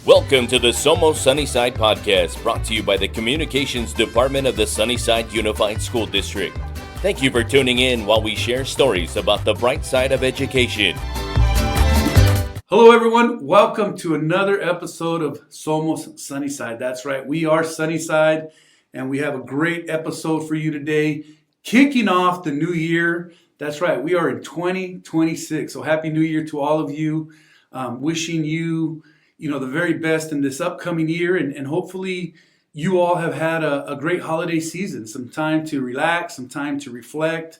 Welcome to the Somos Sunnyside podcast, brought to you by the Communications Department of the Sunnyside Unified School District. Thank you for tuning in while we share stories about the bright side of education. Hello, everyone. Welcome to another episode of Somos Sunnyside. That's right. We are Sunnyside, and we have a great episode for you today, kicking off the new year. That's right. We are in 2026. So happy New Year to all of you. Wishing you the very best in this upcoming year, and hopefully you all have had a great holiday season, some time to relax, some time to reflect,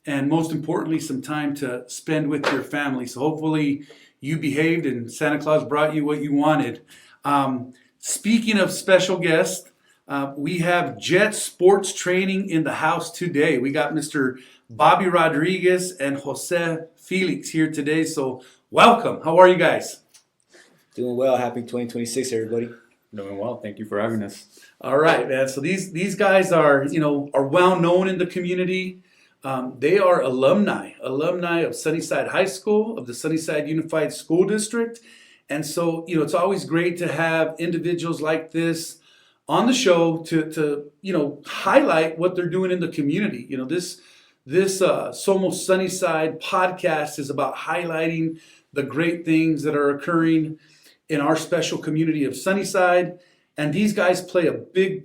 and most importantly, some time to spend with your family. So hopefully you behaved and Santa Claus brought you what you wanted. Speaking of special guests, we have Jet Sports Training in the house today. We got Mr. Bobby Rodriguez and Jose Felix here today. So welcome. How are you guys? Doing well. Happy 2026, everybody. Doing well. Thank you for having us. All right, man. So these guys are well known in the community. They are alumni of Sunnyside High School, of the Sunnyside Unified School District. And so, it's always great to have individuals like this on the show to highlight what they're doing in the community. This Somos Sunnyside podcast is about highlighting the great things that are occurring in our special community of Sunnyside. And these guys play a big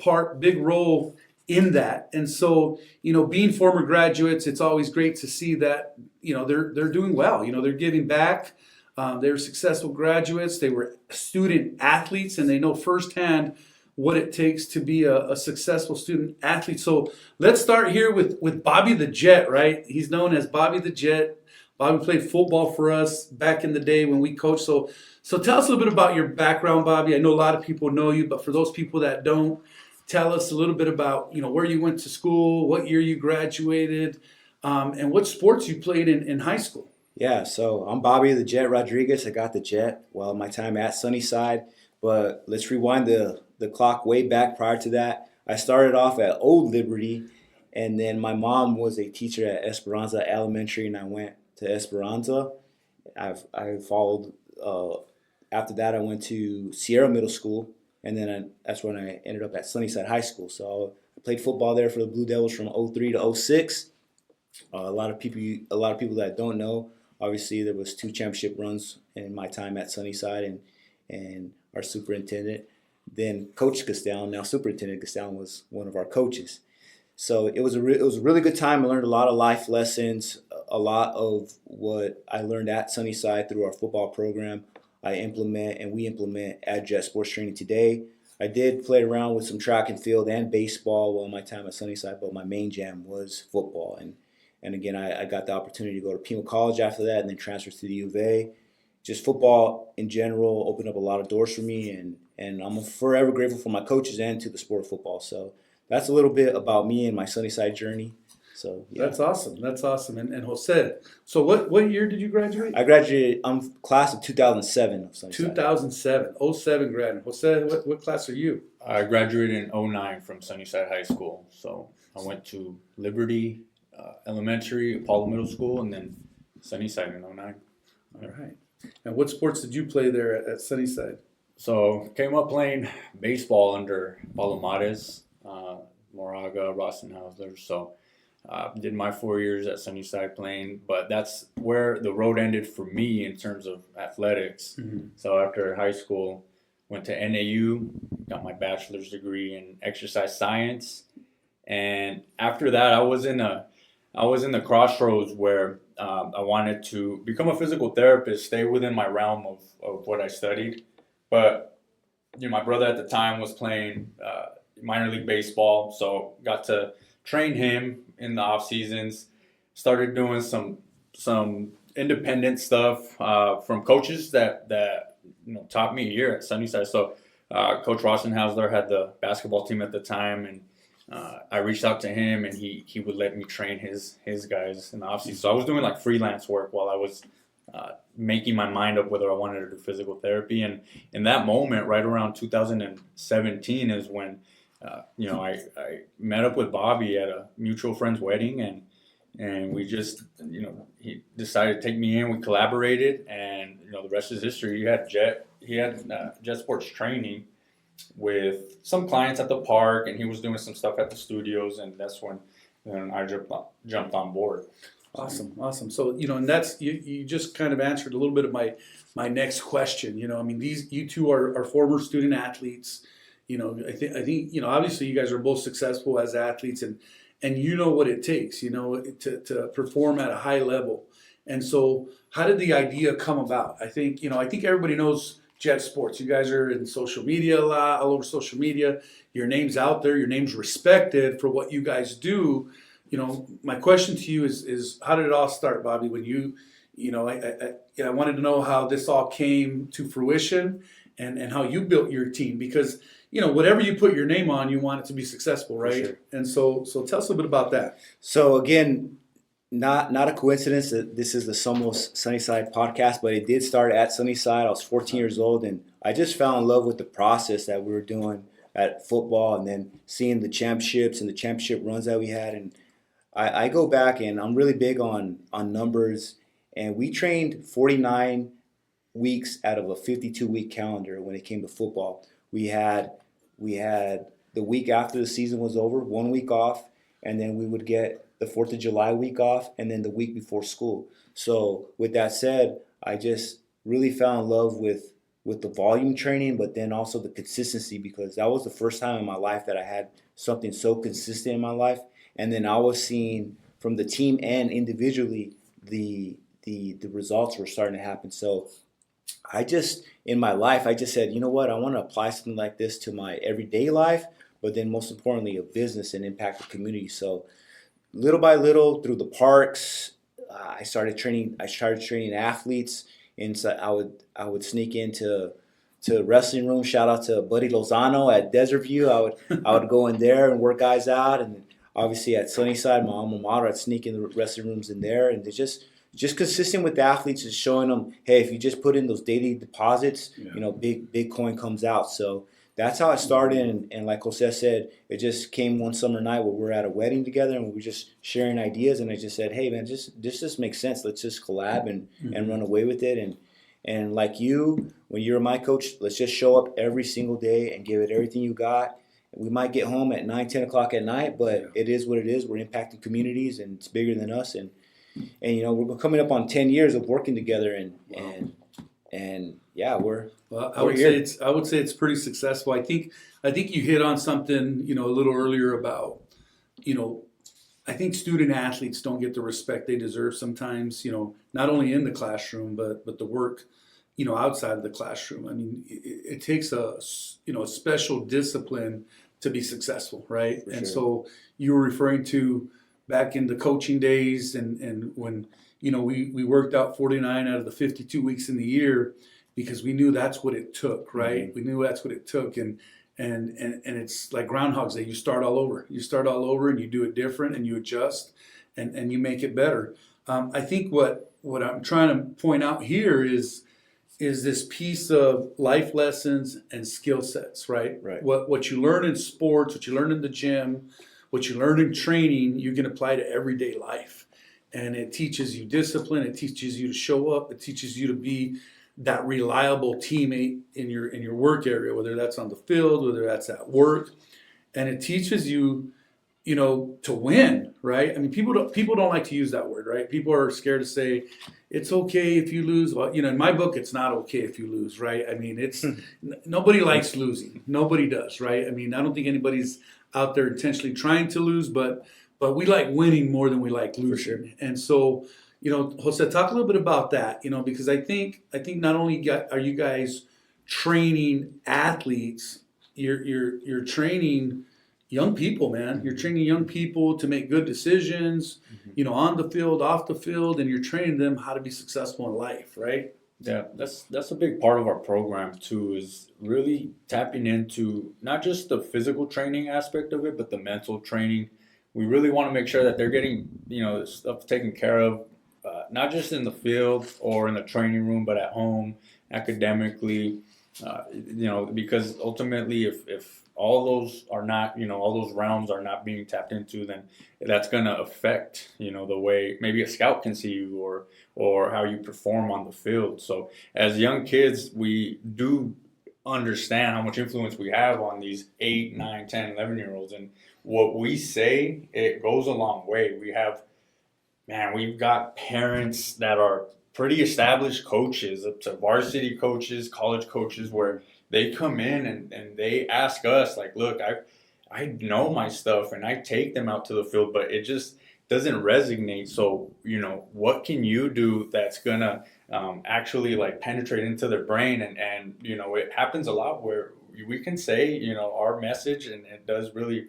role in that. And so, being former graduates, it's always great to see that, they're doing well. They're giving back. They're successful graduates. They were student athletes, and they know firsthand what it takes to be a successful student athlete. So let's start here with Bobby the Jet, right? He's known as Bobby the Jet. Bobby played football for us back in the day when we coached. So tell us a little bit about your background, Bobby. I know a lot of people know you, but for those people that don't, tell us a little bit about, where you went to school, what year you graduated, and what sports you played in high school. Yeah, so I'm Bobby the Jet Rodriguez. I got the Jet while my time at Sunnyside. But let's rewind the clock way back prior to that. I started off at Old Liberty, and then my mom was a teacher at Esperanza Elementary, and I went to Esperanza. I followed, after that I went to Sierra Middle School, and then that's when I ended up at Sunnyside High School. So I played football there for the Blue Devils from 03 to 06. A lot of people that don't know, obviously there was 2 championship runs in my time at Sunnyside, and our superintendent, then Coach Castellan, now Superintendent Castellan, was one of our coaches. So it was a really good time. I learned a lot of life lessons, a lot of what I learned at Sunnyside through our football program. We implement at Jet Sports Training today. I did play around with some track and field and baseball while my time at Sunnyside, but my main jam was football. And again, I got the opportunity to go to Pima College after that and then transfer to the U of A. Just football in general opened up a lot of doors for me, and I'm forever grateful for my coaches and to the sport of football. So that's a little bit about me and my Sunnyside journey. So yeah. That's awesome. And Jose, so what year did you graduate? I graduated, I'm class of 2007 of Sunnyside. 07 grad. Jose, what class are you? I graduated in 09 from Sunnyside High School. So I went to Liberty Elementary, Apollo Middle School, and then Sunnyside in 09. All right. And what sports did you play there at Sunnyside? So came up playing baseball under Palomares, Moraga, Rosenhausler. So did my 4 years at Sunnyside playing, but that's where the road ended for me in terms of athletics. Mm-hmm. So after high school, went to NAU, got my bachelor's degree in exercise science, and after that, I was in the crossroads where I wanted to become a physical therapist, stay within my realm of what I studied, but my brother at the time was playing minor league baseball, so got to train him in the off seasons. Started doing some independent stuff from coaches that taught me here at Sunnyside. So Coach Rosenhausler had the basketball team at the time, and I reached out to him, and he would let me train his guys in the off season. So I was doing like freelance work while I was making my mind up whether I wanted to do physical therapy. And in that moment, right around 2017, is when I met up with Bobby at a mutual friend's wedding, and we just, he decided to take me in. We collaborated, and the rest is history. You had Jet he had jet sports training with some clients at the park, and he was doing some stuff at the studios, and that's when I jumped on board. Awesome. So, and that's, you just kind of answered a little bit of my next question. I mean, you two are former student athletes. I think, obviously you guys are both successful as athletes, and you know what it takes, to perform at a high level. And so how did the idea come about? I think everybody knows jet sports. You guys are in social media a lot, all over social media. Your name's out there, your name's respected for what you guys do. My question to you is how did it all start, Bobby? When I wanted to know how this all came to fruition and how you built your team, because whatever you put your name on, you want it to be successful, right? Sure. And so tell us a little bit about that. So again, not a coincidence that this is the Somos Sunnyside podcast, but it did start at Sunnyside. I was 14 years old, and I just fell in love with the process that we were doing at football, and then seeing the championships and the championship runs that we had. And I go back, and I'm really big on numbers, and we trained 49 weeks out of a 52-week calendar when it came to football. We had the week after the season was over, 1 week off, and then we would get the 4th of July week off, and then the week before school. So with that said, I just really fell in love with the volume training, but then also the consistency, because that was the first time in my life that I had something so consistent in my life. And then I was seeing from the team and individually the results were starting to happen. So in my life, I just said, you know what, I want to apply something like this to my everyday life, but then most importantly, a business and impact the community. So little by little, through the parks, I started training athletes. And so I would sneak into wrestling room. Shout out to Buddy Lozano at Desert View. I would go in there and work guys out. And obviously at Sunnyside, my alma mater, I'd sneak in the wrestling rooms in there. And they're just consistent with the athletes, is showing them, hey, if you just put in those daily deposits, big coin comes out. So that's how it started. And like Jose said, it just came one summer night where we were at a wedding together, and we were just sharing ideas. And I just said, hey, man, this just makes sense. Let's just collab and run away with it. And like you, when you're my coach, let's just show up every single day and give it everything you got. We might get home at 9, 10 o'clock at night, but it is what it is. We're impacting communities, and it's bigger than us. And we're coming up on 10 years of working together, and yeah, I would say it's pretty successful. I think you hit on something, a little earlier about, I think student athletes don't get the respect they deserve sometimes, not only in the classroom, but the work, outside of the classroom. I mean, it takes a special discipline to be successful, right? For and sure. so you were referring to back in the coaching days, and when, we worked out 49 out of the 52 weeks in the year, because we knew that's what it took, right? Mm-hmm. We knew that's what it took, and it's like Groundhog's Day. You start all over. You start all over, and you do it different, and you adjust, and you make it better. I think what I'm trying to point out here is this piece of life lessons and skill sets, right? Right. What you learn in sports, what you learn in the gym, what you learn in training, you can apply to everyday life, and it teaches you discipline. It teaches you to show up. It teaches you to be that reliable teammate in your work area, whether that's on the field, whether that's at work, and it teaches you, to win, right? I mean, people don't like to use that word, right? People are scared to say it's okay if you lose. Well, in my book, it's not okay if you lose, right? I mean, it's nobody likes losing. Nobody does, right? I mean, I don't think anybody's out there intentionally trying to lose, but we like winning more than we like losing. For sure. And so, Jose, talk a little bit about that, because I think not only are you guys training athletes, you're training young people, man. You're training young people to make good decisions, on the field, off the field, and you're training them how to be successful in life, right? Yeah, that's a big part of our program too, is really tapping into not just the physical training aspect of it, but the mental training. We really want to make sure that they're getting, stuff taken care of, not just in the field or in the training room, but at home, academically. Because ultimately, if all those are not, all those realms are not being tapped into, then that's going to affect, the way maybe a scout can see you or how you perform on the field. So as young kids, we do understand how much influence we have on these 8, 9, 10, 11-year-olds. And what we say, it goes a long way. We've got parents that are pretty established coaches, up to varsity coaches, college coaches, where they come in and they ask us, like, look, I know my stuff and I take them out to the field, but it just doesn't resonate. So, what can you do that's going to actually like penetrate into their brain? And it happens a lot where we can say, our message, and it does really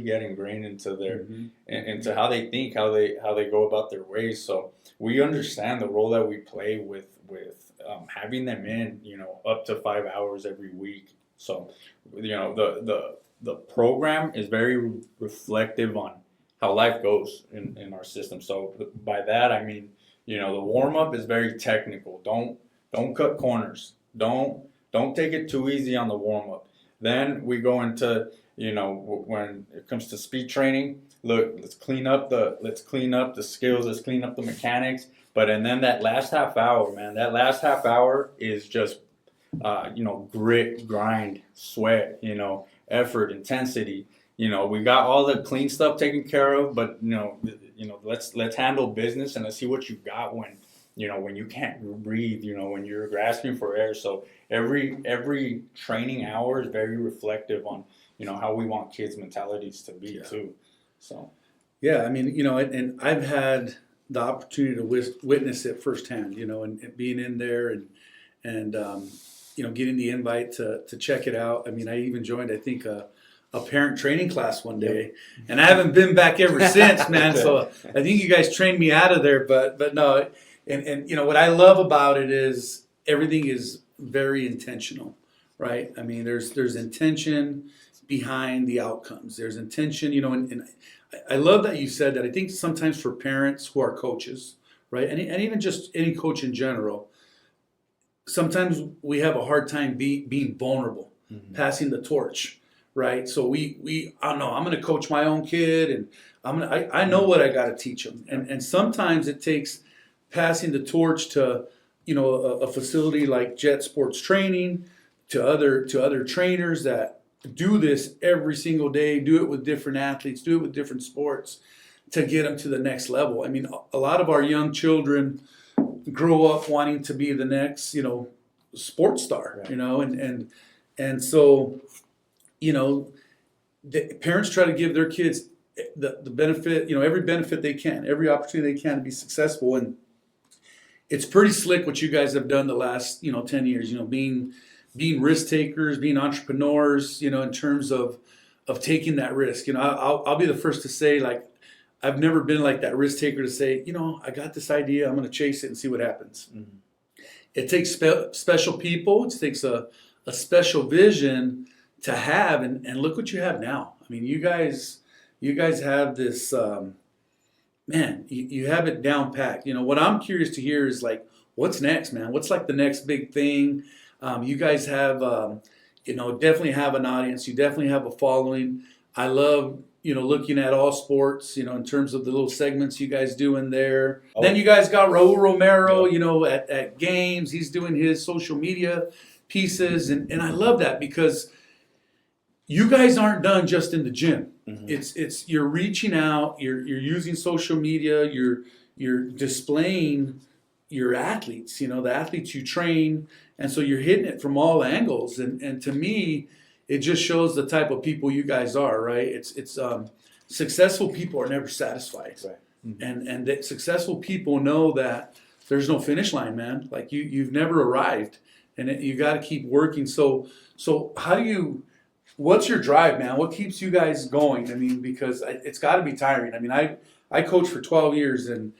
get ingrained into their into how they think, how they go about their ways. So we understand the role that we play with having them in, up to 5 hours every week. So the program is very reflective on how life goes in our system. So by that I mean, the warm up is very technical. Don't cut corners. Don't take it too easy on the warm up. Then we go into, when it comes to speed training, look, let's clean up the skills, let's clean up the mechanics. And then that last half hour, man, is just, grit, grind, sweat, effort, intensity. We got all the clean stuff taken care of, but let's handle business and let's see what you got when you can't breathe, when you're grasping for air. So every training hour is very reflective on, how we want kids' mentalities to be too. So. Yeah, I mean, and I've had the opportunity to witness it firsthand, and being in there and getting the invite to check it out. I mean, I even joined, I think, a parent training class one day, and I haven't been back ever since, man. So I think you guys trained me out of there, but no. And what I love about it is everything is very intentional, right? I mean, there's intention behind the outcomes. There's intention, and I love that you said that. I think sometimes for parents who are coaches, right, and even just any coach in general, sometimes we have a hard time being vulnerable, passing the torch, right? So I don't know, I'm going to coach my own kid, and I know what I got to teach them, and sometimes it takes passing the torch to a facility like Jet Sports Training, to other trainers that do this every single day, do it with different athletes, do it with different sports to get them to the next level. I mean, a lot of our young children grow up wanting to be the next, sports star, right. And so, the parents try to give their kids the benefit, every benefit they can, every opportunity they can to be successful. And it's pretty slick what you guys have done the last, 10 years, being risk takers, being entrepreneurs, in terms of taking that risk. I'll be the first to say, like, I've never been like that risk taker to say, I got this idea, I'm going to chase it and see what happens. Mm-hmm. It takes special people. It takes a special vision to have, and look what you have now. I mean, you guys have this, man, you have it down packed. What I'm curious to hear is, like, what's next, man? What's like the next big thing? You guys have, definitely have an audience. You definitely have a following. I love, looking at all sports, in terms of the little segments you guys do in there. Oh. Then you guys got Raul Romero, at games. He's doing his social media pieces. And I love that because you guys aren't done just in the gym. Mm-hmm. It's you're reaching out, you're using social media, you're displaying your athletes, the athletes you train. And so you're hitting it from all angles. And to me, it just shows the type of people you guys are, right? It's successful people are never satisfied. Right. Mm-hmm. And that successful people know that there's no finish line, man. Like you've never arrived, and you got to keep working. So what's your drive, man? What keeps you guys going? I mean, because it's got to be tiring. I mean, I coached for 12 years and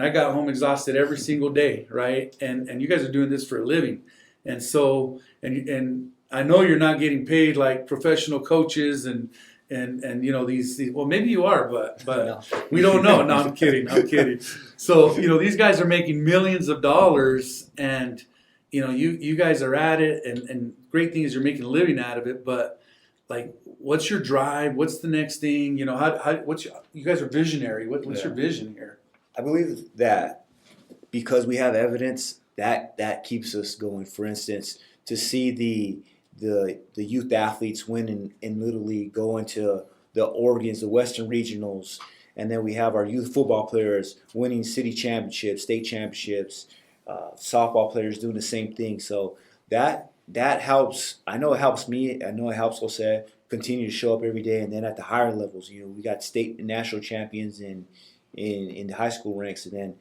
I got home exhausted every single day, right? And you guys are doing this for a living. And so, and I know you're not getting paid like professional coaches and these well, maybe you are, but no. We don't know. No, I'm kidding. So, these guys are making millions of dollars, and you guys are at it, and great thing is you're making a living out of it. But like, what's your drive? What's the next thing? You guys are visionary. What's your vision here? I believe that because we have evidence that keeps us going. For instance, to see the youth athletes win in Little League, go into the Oregons, the Western Regionals, and then we have our youth football players winning city championships, state championships, softball players doing the same thing. So that helps. I know it helps me. I know it helps Jose continue to show up every day. And then at the higher levels, we got state and national champions in the high school ranks, and then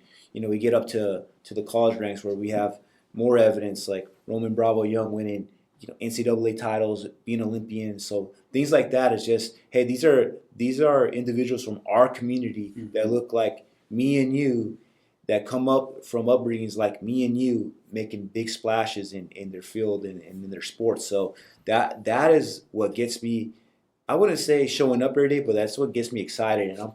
we get up to the college ranks where we have more evidence, like Roman Bravo Young winning NCAA titles, being Olympian. So things like that is just, hey, these are individuals from our community that look like me and you, that come up from upbringings like me and you, making big splashes in their field and in their sports. So that is what gets me, I wouldn't say showing up every day, but that's what gets me excited. And I'm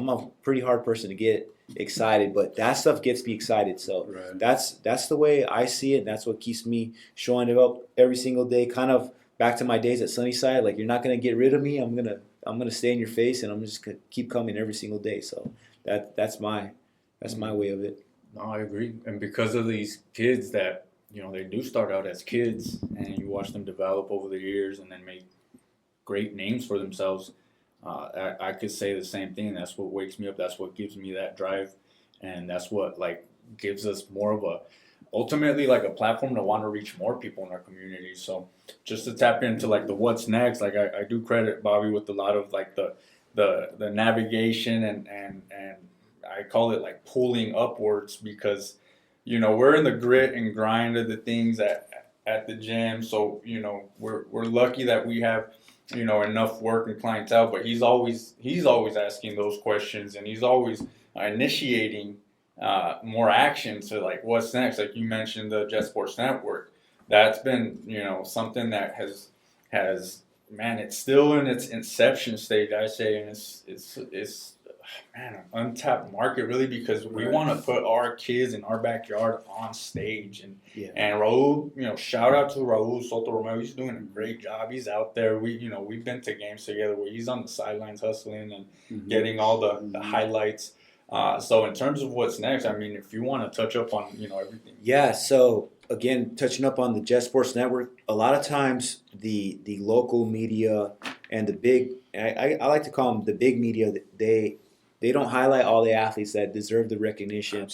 a pretty hard person to get excited, but that stuff gets me excited. So that's the way I see it. And that's what keeps me showing up every single day. Kind of back to my days at Sunnyside. Like, you're not gonna get rid of me. I'm gonna stay in your face, and I'm just gonna keep coming every single day. So that's my way of it. No, I agree. And because of these kids that they do start out as kids, and you watch them develop over the years and then make great names for themselves. I could say the same thing. That's what wakes me up. That's what gives me that drive, and that's what gives us more of ultimately a platform to want to reach more people in our community. So just to tap into the what's next, I do credit Bobby with a lot of the navigation and I call it pulling upwards, because we're in the grit and grind of the things at the gym. So we're lucky that we have enough work and clientele, but he's always asking those questions, and he's always initiating more action to what's next. Like you mentioned, the Jet Sports Network. That's been something that has it's still in its inception stage, I say, and it's an untapped market, really, because we want to put our kids in our backyard on stage. And Raul, shout out to Raul Soto Romeo. He's doing a great job. He's out there. We've been to games together where he's on the sidelines hustling and getting all the highlights. So in terms of what's next, I mean, if you want to touch up on everything. Yeah. So again, touching up on the Jet Sports Network, a lot of times the local media and the big, I like to call them the big media, they don't highlight all the athletes that deserve the recognition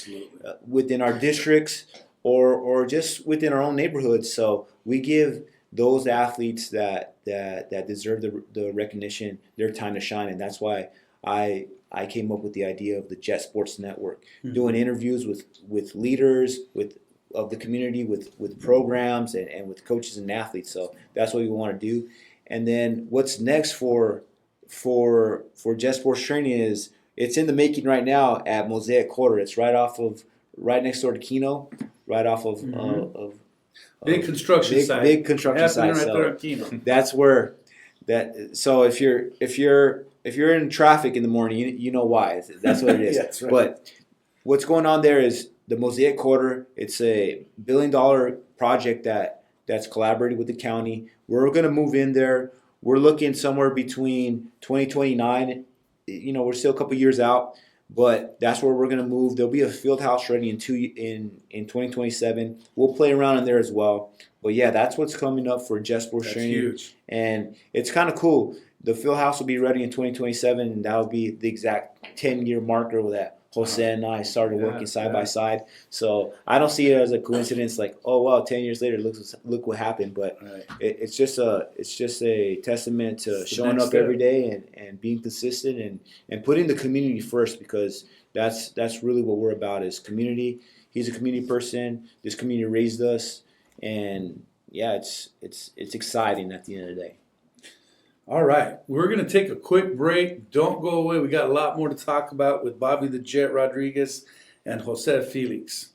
within our districts or just within our own neighborhoods. So we give those athletes that deserve the recognition their time to shine, and that's why I came up with the idea of the Jet Sports Network, doing interviews with leaders of the community, with programs and with coaches and athletes. So that's what we want to do. And then what's next for Jet Sports Training is, it's in the making right now at Mosaic Quarter. It's right next door to Keno, right off of big construction site. Big construction site. Right there at Keno. That's where So if you're in traffic in the morning, you know why. That's what it is. Yeah, that's right. But what's going on there is the Mosaic Quarter. It's a $1 billion project that's collaborated with the county. We're going to move in there. We're looking somewhere between 2029. We're still a couple years out, but that's where we're going to move. There'll be a field house ready in 2027. We'll play around in there as well. But yeah, that's what's coming up for Jet Sports Training. Huge. And it's kind of cool. The field house will be ready in 2027, and that'll be the exact 10-year marker that Jose and I started working side by side. So I don't see it as a coincidence, 10 years later, look what happened. But it's just a testament to showing up every day and being consistent and putting the community first, because that's really what we're about, is community. He's a community person. This community raised us, and yeah, it's exciting at the end of the day. All right, we're going to take a quick break. Don't go away. We got a lot more to talk about with Bobby the Jet Rodriguez and Jose Felix.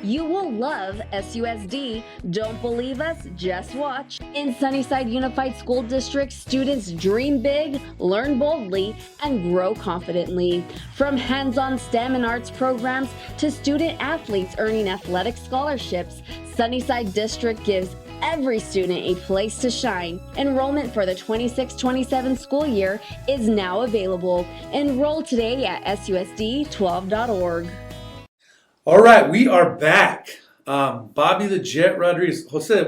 You will love SUSD. Don't believe us? Just watch. In Sunnyside Unified School District, students dream big, learn boldly, and grow confidently. From hands-on STEM and arts programs to student athletes earning athletic scholarships, Sunnyside District gives every student a place to shine. Enrollment for the 26-27 school year is now available. Enroll today at susd12.org. All right, we are back. Bobby the Jet Rodriguez. Jose,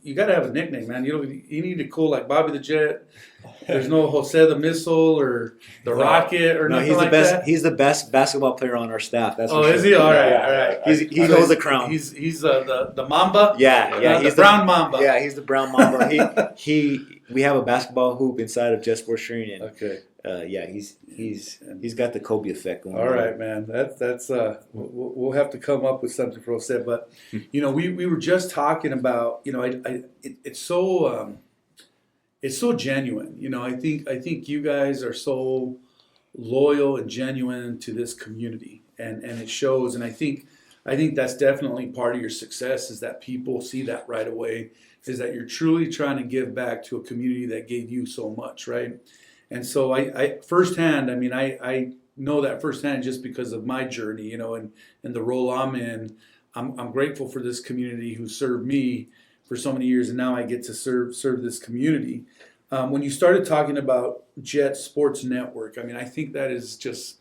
you got to have a nickname, man. You need to call like Bobby the Jet. There's no Jose the Missile or the Rocket or nothing like that. He's the best basketball player on our staff. That's oh, for is sure. he? All right. He knows the crown. He's the Mamba. Yeah. He's the brown Mamba. Yeah, he's the brown Mamba. We have a basketball hoop inside of Jet Sports Training. Okay. He's got the Kobe effect going on. All right, man. That's we'll have to come up with something for Jose. But we were just talking about it's so genuine. I think you guys are so loyal and genuine to this community, and it shows. And I think that's definitely part of your success is that people see that right away. Is that you're truly trying to give back to a community that gave you so much, right? And so I firsthand, I know that firsthand just because of my journey, and the role I'm in. I'm grateful for this community who served me for so many years, and now I get to serve this community. When you started talking about Jet Sports Network, I think that is just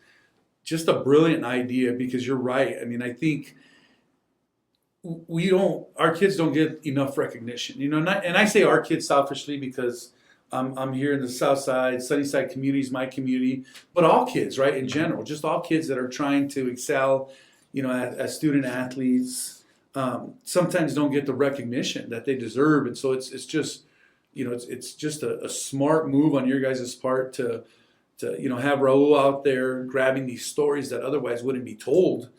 a brilliant idea because you're right. I think our kids don't get enough recognition, and I say our kids selfishly because I'm here in the South Side, Sunnyside community is my community, but all kids, right, in general, just all kids that are trying to excel, as student athletes, sometimes don't get the recognition that they deserve, and so it's just, it's just a smart move on your guys' part to have Raul out there grabbing these stories that otherwise wouldn't be told,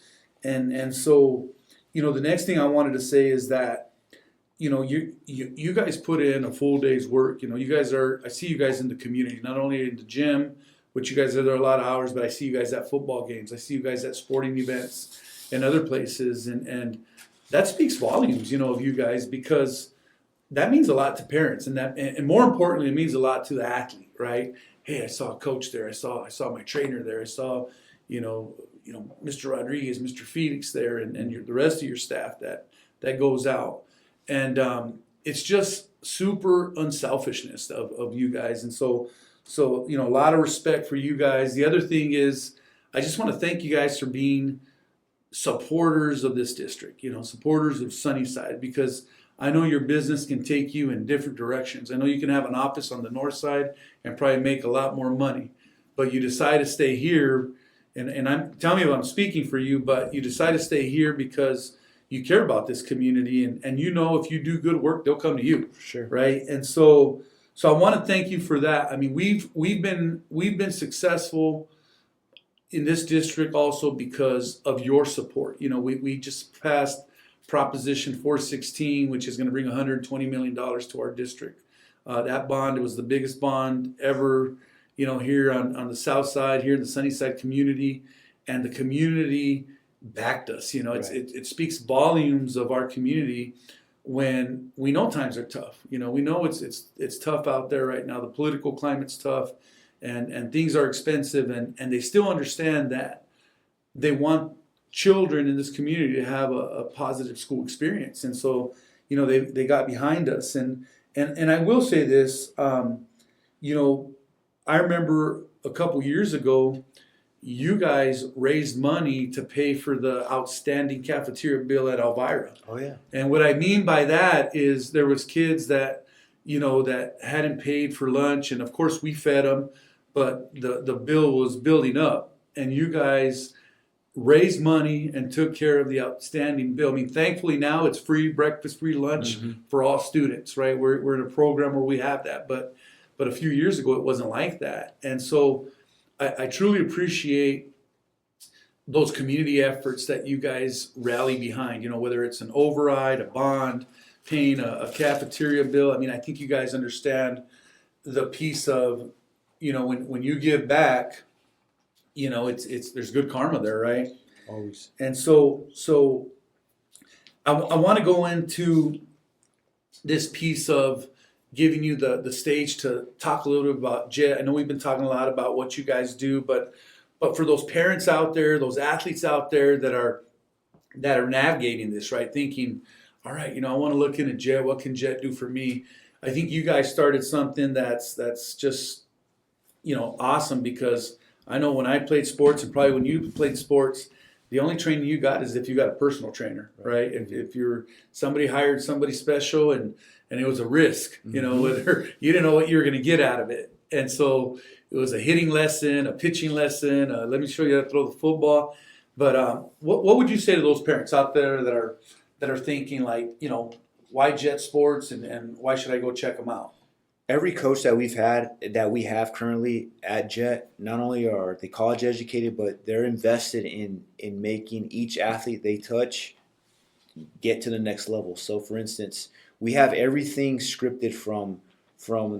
and so, the next thing I wanted to say is that, you guys put in a full day's work. I see you guys in the community, not only in the gym, which you guys are there a lot of hours, but I see you guys at football games. I see you guys at sporting events and other places. And that speaks volumes, of you guys, because that means a lot to parents. And more importantly, it means a lot to the athlete, right? Hey, I saw a coach there. I saw my trainer there. I saw, Mr. Rodriguez, Mr. Felix there, and the rest of your staff that goes out. And it's just super unselfishness of you guys. And so, a lot of respect for you guys. The other thing is, I just want to thank you guys for being supporters of this district, supporters of Sunnyside, because I know your business can take you in different directions. I know you can have an office on the north side and probably make a lot more money, but you decide to stay here. And tell me if I'm speaking for you, but you decide to stay here because you care about this community, and if you do good work, they'll come to you. Sure. Right. And so I want to thank you for that. We've been successful in this district also because of your support. We just passed Proposition 416, which is going to bring $120 million to our district. That bond, it was the biggest bond ever, here on the south side, here in the Sunnyside community, and the community backed us. Right. It speaks volumes of our community when we know times are tough. We know it's tough out there right now. The political climate's tough, and things are expensive, and they still understand that they want children in this community to have a positive school experience. And so, they got behind us. And I will say this, I remember a couple years ago, you guys raised money to pay for the outstanding cafeteria bill at Elvira. Oh, yeah. And what I mean by that is there was kids that, that hadn't paid for lunch. And of course we fed them, but the bill was building up. And you guys raised money and took care of the outstanding bill. Thankfully now it's free breakfast, free lunch for all students, right? We're in a program where we have that. But a few years ago, it wasn't like that. And so I truly appreciate those community efforts that you guys rally behind, whether it's an override, a bond, paying a cafeteria bill. I think you guys understand the piece of, when you give back, there's good karma there, right? Always. And so I want to go into this piece of giving you the stage to talk a little bit about Jet. I know we've been talking a lot about what you guys do, but for those parents out there, those athletes out there that are navigating this, right? Thinking, all right, I want to look into Jet. What can Jet do for me? I think you guys started something that's just, awesome, because I know when I played sports, and probably when you played sports, the only training you got is if you got a personal trainer, right? If you're somebody hired somebody special and it was a risk, whether you didn't know what you were going to get out of it. And so it was a hitting lesson, a pitching lesson. Let me show you how to throw the football. But what would you say to those parents out there that are thinking like, why Jet Sports and why should I go check them out? Every coach that we have currently at Jet, not only are they college educated, but they're invested in making each athlete they touch get to the next level. So for instance, we have everything scripted from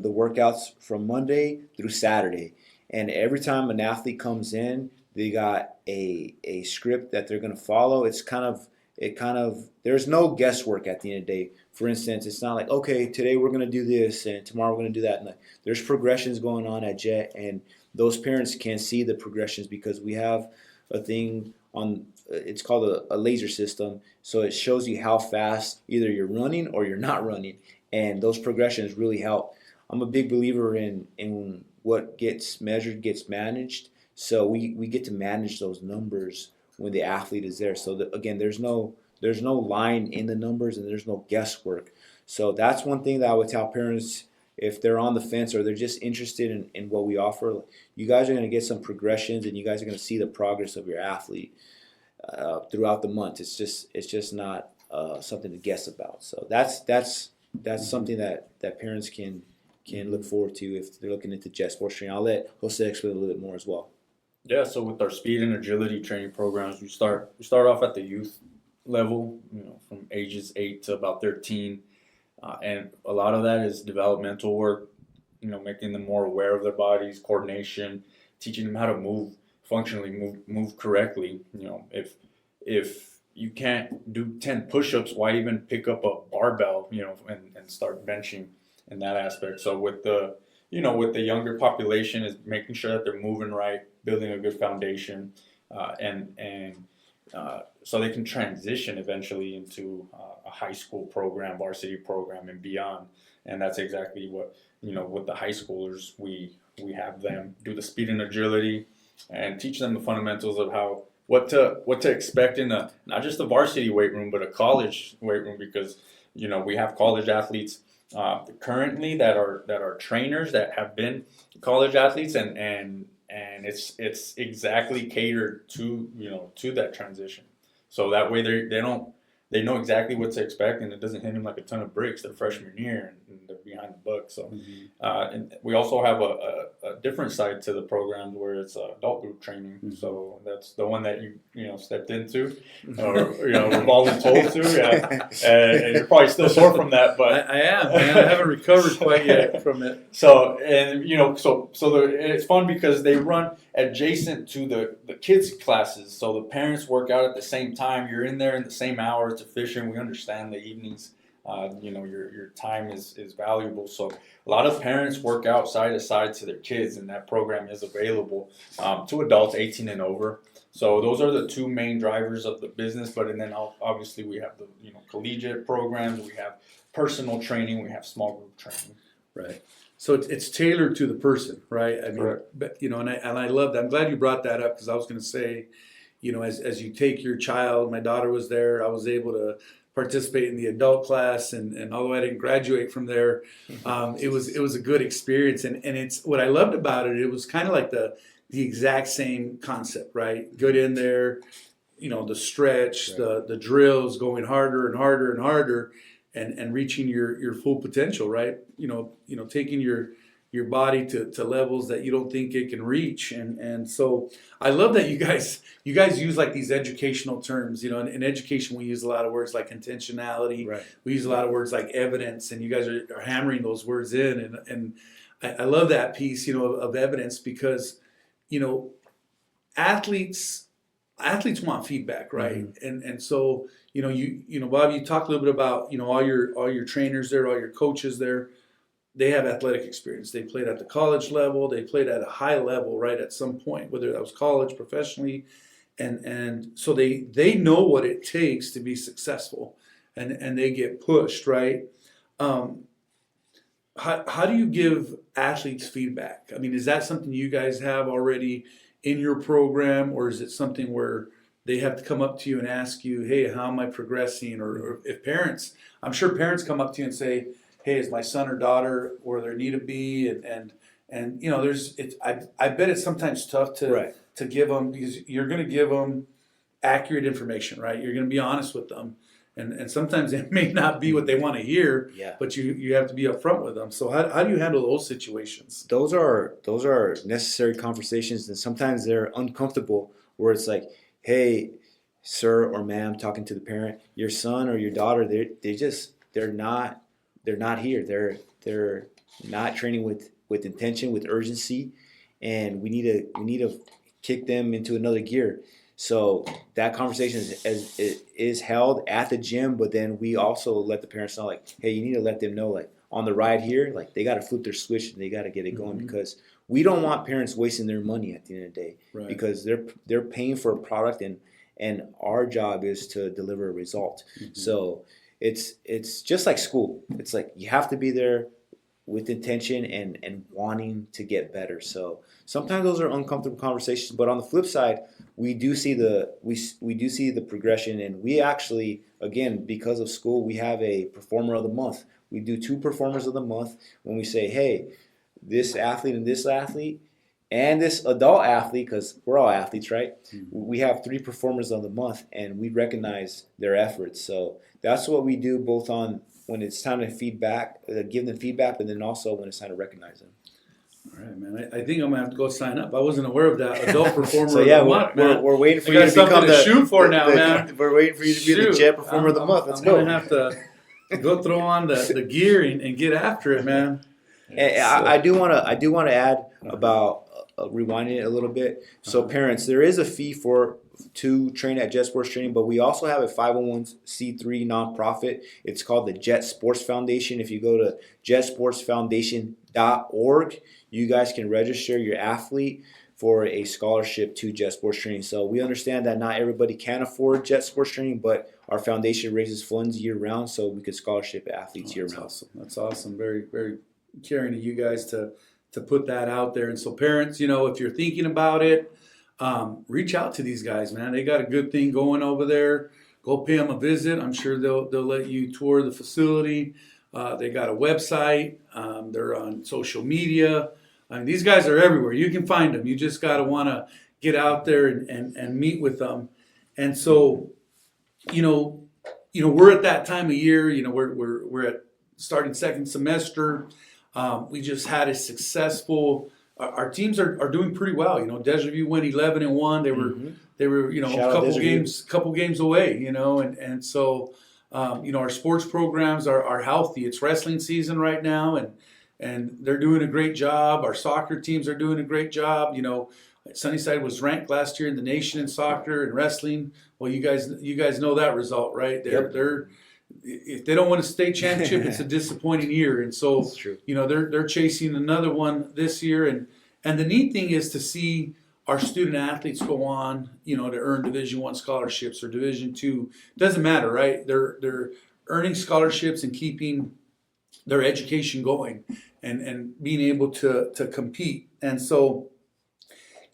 the workouts from Monday through Saturday. And every time an athlete comes in, they got a script that they're going to follow. There's no guesswork at the end of the day. For instance, it's not like, okay, today we're going to do this and tomorrow we're going to do that. And there's progressions going on at Jet, and those parents can see the progressions because we have a thing on, it's called a laser system. So it shows you how fast either you're running or you're not running. And those progressions really help. I'm a big believer in what gets measured gets managed. So we get to manage those numbers when the athlete is there. So again, there's no line in the numbers and there's no guesswork. So that's one thing that I would tell parents if they're on the fence or they're just interested in what we offer. You guys are going to get some progressions and you guys are going to see the progress of your athlete throughout the month. It's just not something to guess about. So that's something that parents can look forward to if they're looking into Jet Sports training. I'll let Jose explain a little bit more as well. Yeah, so with our speed and agility training programs, we start off at the youth level, from ages 8 to about 13, and a lot of that is developmental work, making them more aware of their bodies, coordination, teaching them how to move functionally, move correctly. If you can't do 10 push-ups, why even pick up a barbell, and start benching in that aspect. So with the younger population is making sure that they're moving right, building a good foundation, so they can transition eventually into a high school program, varsity program, and beyond. And that's exactly what, with the high schoolers, we have them do the speed and agility and teach them the fundamentals of what to expect in not just the varsity weight room, but a college weight room, because, we have college athletes currently that are trainers that have been college athletes, and it's exactly catered to that transition. So that way they know exactly what to expect, and it doesn't hit them like a ton of bricks their freshman year and they're behind the buck. So and we also have a different side to the program where it's adult group training. So that's the one that you stepped into or were voluntold to. Yeah. And you're probably still sore from that, but I am, man. I haven't recovered quite yet from it. So it's fun because they run adjacent to the kids' classes, so the parents work out at the same time. You're in there in the same hour. It's efficient. We understand the evenings. Your time is valuable. So a lot of parents work out side to side to their kids, and that program is available to adults 18 and over. So those are the two main drivers of the business. But and then obviously we have the collegiate programs. We have personal training. We have small group training. Right. So it's tailored to the person, right? I mean, Correct. but, and I love that. I'm glad you brought that up because I was going to say, as you take your child, my daughter was there. I was able to participate in the adult class, and although I didn't graduate from there, it was a good experience. And it's what I loved about it. It was kind of like the exact same concept, right? Good in there, the stretch, right. the drills, going harder and harder and harder. And reaching your full potential, right? Taking your body to levels that you don't think it can reach, and so I love that you guys use like these educational terms. In education we use a lot of words like intentionality. Right. We use a lot of words like evidence, and you guys are hammering those words in, and I love that piece, of evidence because, athletes athletes want feedback, right? And so, Bob, you talked a little bit about, all your trainers there, all your coaches there. They have athletic experience. They played at the college level. They played at a high level, right, at some point, whether that was college, professionally. And so they know what it takes to be successful, and they get pushed, right? How do you give athletes feedback? I mean, is that something you guys have already in your program, or is it something where they have to come up to you and ask you, hey, how am I progressing? Or if parents, I'm sure parents come up to you and say, hey, is my son or daughter where they need to be? And I bet it's sometimes tough to give them, because you're going to give them accurate information, right? You're going to be honest with them. And sometimes it may not be what they want to hear, but you have to be upfront with them. So how do you handle those situations? Those are necessary conversations, and sometimes they're uncomfortable, where it's like, hey, sir or ma'am, talking to the parent, your son or your daughter, they're not here. They're not training with intention, with urgency, and we need to kick them into another gear. So that conversation is held at the gym, but then we also let the parents know, like, hey, you need to let them know, like, on the ride here, like, they got to flip their switch and they got to get it going, because we don't want parents wasting their money at the end of the day, because they're paying for a product, and our job is to deliver a result. So it's just like school. It's like you have to be there with intention and wanting to get better. So sometimes those are uncomfortable conversations, but on the flip side, we do see the progression, and we actually, again, because of school, we have a performer of the month. We do 2 performers of the month when we say, hey, this athlete and this adult athlete, because we're all athletes, right? We have 3 performers of the month, and we recognize their efforts. So that's what we do, both on when it's time to give them feedback, but then also when it's time to recognize them. All right, man. I think I'm gonna have to go sign up. I wasn't aware of that adult performer So of the month, man. We're waiting for I you got to something become to shoot for now, man. We're waiting for you to be the Jet Performer of the Month. Let's go. I'm gonna have to go throw on the gear and get after it, man. And I do want to add about rewinding it a little bit. So parents, there is a fee to train at Jet Sports Training, but we also have a 501c3 nonprofit. It's called the Jet Sports Foundation. If you go to jetsportsfoundation.org, you guys can register your athlete for a scholarship to Jet Sports Training. So we understand that not everybody can afford Jet Sports Training, but our foundation raises funds year round, so we could scholarship athletes year round. Awesome. That's awesome. Very, very caring of you guys to put that out there. And so parents, if you're thinking about it, reach out to these guys, man. They got a good thing going over there. Go pay them a visit. I'm sure they'll let you tour the facility. They got a website. They're on social media. I mean, these guys are everywhere. You can find them. You just got to want to get out there and meet with them. And so, we're at that time of year. We're at starting second semester. We just had a successful. Our teams are doing pretty well. Desert View went 11-1. They were a couple games away. And so our sports programs are healthy. It's wrestling season right now, and they're doing a great job. Our soccer teams are doing a great job. Sunnyside was ranked last year in the nation in soccer and wrestling. Well, you guys know that result, right? They're if they don't win a state championship, it's a disappointing year. And so, they're chasing another one this year. And the neat thing is to see our student athletes go on, to earn Division I scholarships or Division II. Doesn't matter, right? They're earning scholarships and keeping their education going and being able to compete. And so,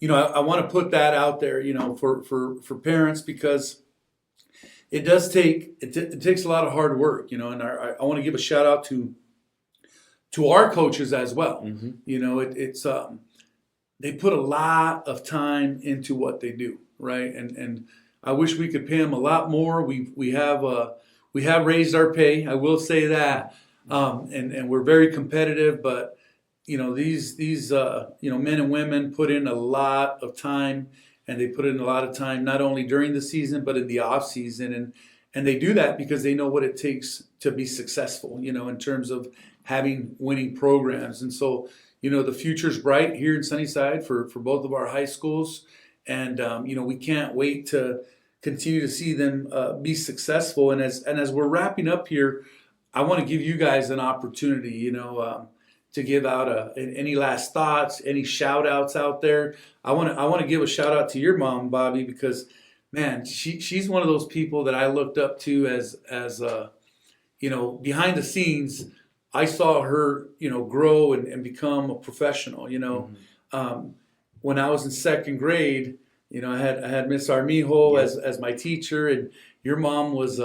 I want to put that out there, for parents, because it does it takes a lot of hard work, and I want to give a shout out to our coaches as well. It's they put a lot of time into what they do, right? And I wish we could pay them a lot more. We have raised our pay, I will say that, and we're very competitive. But these men and women put in a lot of time. And they put in a lot of time, not only during the season, but in the off season. And they do that because they know what it takes to be successful, in terms of having winning programs. And so, the future's bright here in Sunnyside for both of our high schools. And we can't wait to continue to see them be successful. And as we're wrapping up here, I want to give you guys an opportunity, to give out any last thoughts, any shout outs out there. I want to give a shout out to your mom, Bobby, because man, she's one of those people that I looked up to as behind the scenes. I saw her, grow and become a professional. When I was in second grade, I had Miss Armijo as my teacher, and your mom was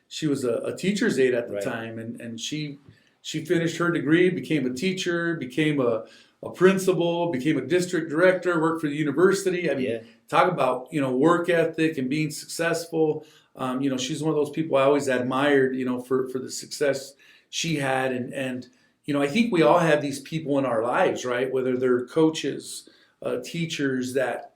she was a teacher's aide at the time, and she finished her degree, became a teacher, became a principal, became a district director, worked for the university. I mean, talk about work ethic and being successful. She's one of those people I always admired, for the success she had, and I think we all have these people in our lives, right? Whether they're coaches, teachers that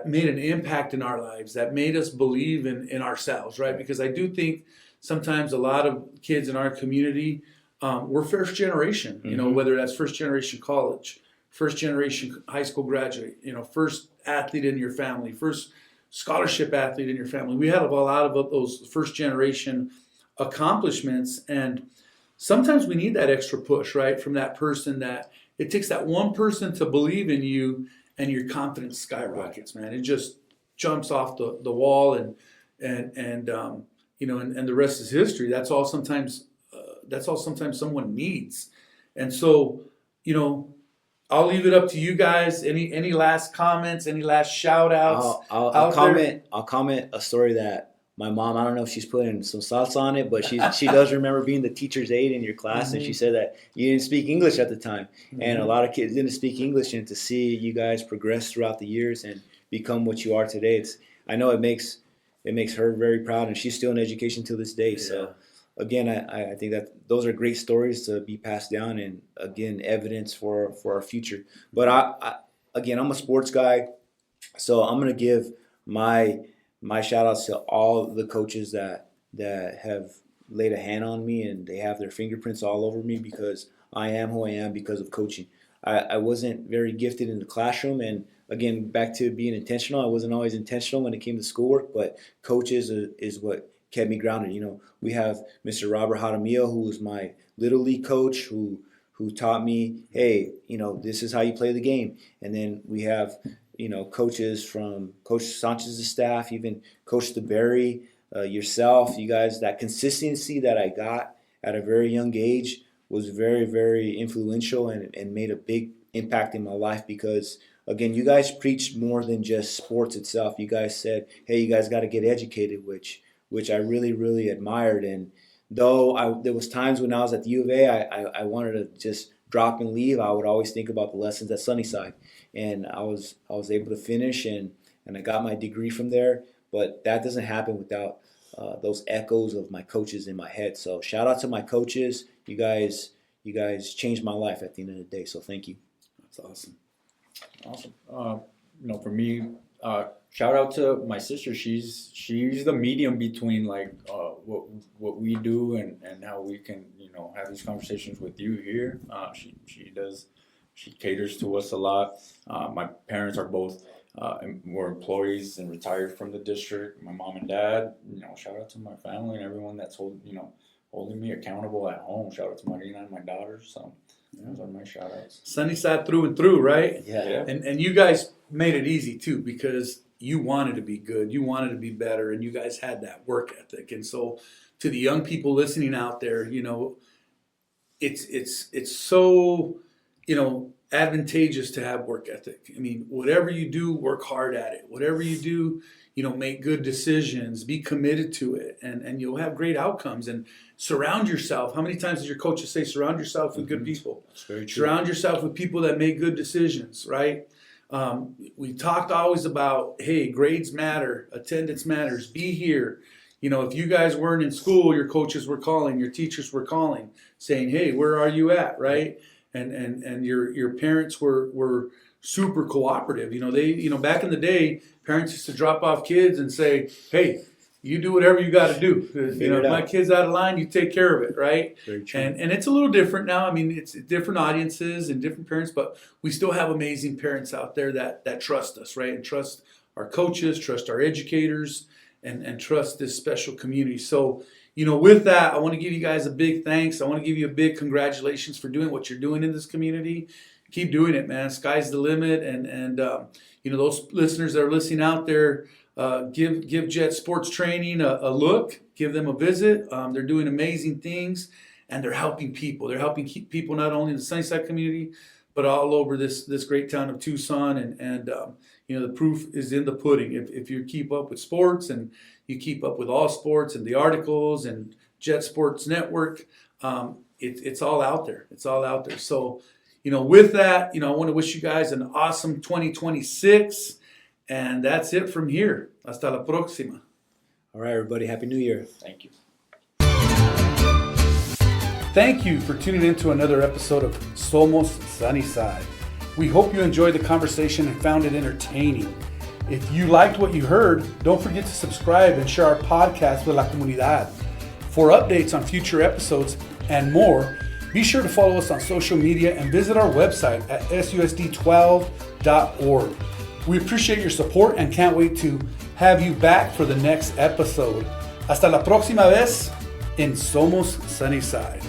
made an impact in our lives, that made us believe in ourselves, right? Because I do think sometimes a lot of kids in our community, we're first generation, whether that's first generation college, first generation high school graduate, first athlete in your family, first scholarship athlete in your family. We have a lot of those first generation accomplishments, and sometimes we need that extra push, right, from that person. That it takes that one person to believe in you, and your confidence skyrockets, man. It just jumps off the wall, and the rest is history. That's all sometimes someone needs. And so, I'll leave it up to you guys. Any last comments? Any last shout outs? I'll comment a story that my mom, I don't know if she's putting some salsa on it, but she does remember being the teacher's aide in your class, and she said that you didn't speak English at the time, and a lot of kids didn't speak English, and to see you guys progress throughout the years and become what you are today, I know it makes her very proud, and she's still in education to this day. So again, I think that those are great stories to be passed down, and again, evidence for our future. But I'm a sports guy, so I'm gonna give my shout outs to all the coaches that have laid a hand on me, and they have their fingerprints all over me, because I am who I am because of coaching. I wasn't very gifted in the classroom, and again, back to being intentional, I wasn't always intentional when it came to schoolwork, but coaches is what kept me grounded. We have Mr. Robert Jaramillo, who was my Little League coach, who taught me, hey, this is how you play the game. And then we have coaches from Coach Sanchez's staff, even Coach DeBerry, yourself, you guys. That consistency that I got at a very young age was very, very influential, and made a big impact in my life, because, again, you guys preached more than just sports itself. You guys said, hey, you guys got to get educated, which I really, really admired. And though there was times when I was at the U of A, I wanted to just drop and leave, I would always think about the lessons at Sunnyside. And I was able to finish, and I got my degree from there. But that doesn't happen without those echoes of my coaches in my head. So shout out to my coaches. You guys changed my life at the end of the day. So thank you. That's awesome. Awesome. For me, shout out to my sister. She's the medium between what we do and how we can have these conversations with you here. She caters to us a lot. My parents are both were employees and retired from the district. My mom and dad. Shout out to my family and everyone that's holding me accountable at home. Shout out to Marina and my daughters. So those are my shout outs. Sunnyside through and through, right? Yeah. And you guys made it easy too, because you wanted to be good, you wanted to be better, and you guys had that work ethic. And so, to the young people listening out there, it's so advantageous to have work ethic. I mean, whatever you do, work hard at it. Whatever you do, make good decisions, be committed to it, and you'll have great outcomes. And surround yourself. How many times does your coaches say, surround yourself with good people? That's very true. Surround yourself with people that make good decisions, right? We talked always about, hey, grades matter, attendance matters, be here. If you guys weren't in school, your coaches were calling, your teachers were calling, saying, hey, where are you at, right? And your parents were super cooperative. They back in the day, parents used to drop off kids and say, hey, you do whatever you got to do. Figure If it my out. kid's out of line, you take care of it, right? Very true. And it's a little different now. I mean, it's different audiences and different parents, but we still have amazing parents out there that trust us, right? And trust our coaches, trust our educators, and trust this special community. So, with that, I want to give you guys a big thanks. I want to give you a big congratulations for doing what you're doing in this community. Keep doing it, man. Sky's the limit. And those listeners that are listening out there, give Jet Sports Training a look. Give them a visit. They're doing amazing things, and they're helping people. They're helping keep people not only in the Sunnyside community, but all over this great town of Tucson. And the proof is in the pudding. If you keep up with sports and you keep up with all sports and the articles and Jet Sports Network, it's all out there. It's all out there. So, with that, I want to wish you guys an awesome 2026. And that's it from here. Hasta la próxima. All right, everybody. Happy New Year. Thank you. Thank you for tuning in to another episode of Somos Sunnyside. We hope you enjoyed the conversation and found it entertaining. If you liked what you heard, don't forget to subscribe and share our podcast with la comunidad. For updates on future episodes and more, be sure to follow us on social media and visit our website at susd12.org. We appreciate your support and can't wait to have you back for the next episode. Hasta la próxima vez en Somos Sunnyside.